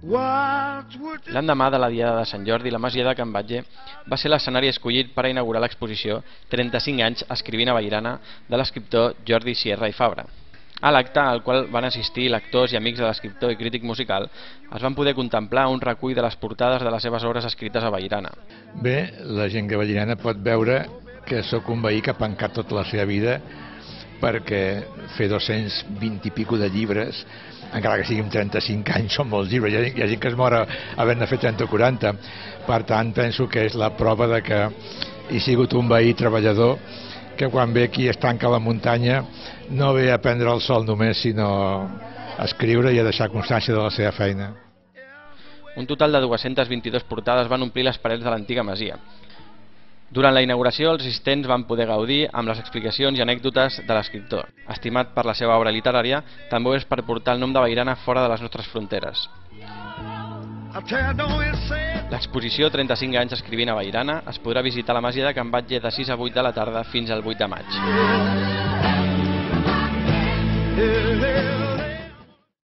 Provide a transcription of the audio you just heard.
L'endemà de la Diada de Sant Jordi, la Masia de Can Batlle va ser l'escenari escollit per a inaugurar l'exposició 35 anys escrivint a Vallirana de l'escriptor Jordi Sierra i Fabra. A l'acte, al qual van assistir lectors i amics de l'escriptor i crític musical, es van poder contemplar un recull de les portades de les seves obres escrites a Vallirana. Bé, la gent de Vallirana pot veure que sóc un veí que ha pencat tota la seva vida perquè fer 220 i pico de llibres, encara que siguin 35 anys, són molts llibres, hi ha gent que es mor havent de fer 30 o 40, per tant penso que és la prova de que he sigut un veí treballador que quan ve aquí es tanca la muntanya no ve a prendre el sol només, sinó a escriure i a deixar constància de la seva feina. Un total de 222 portades van omplir les parets de l'antiga masia. Durant la inauguració, els assistents van poder gaudir amb les explicacions i anècdotes de l'escriptor. Estimat per la seva obra literària, també és per portar el nom de Vallirana fora de les nostres fronteres. L'exposició 35 anys escrivint a Vallirana es podrà visitar a la Masia de Can Batlle de 6 a 8 de la tarda fins al 8 de maig.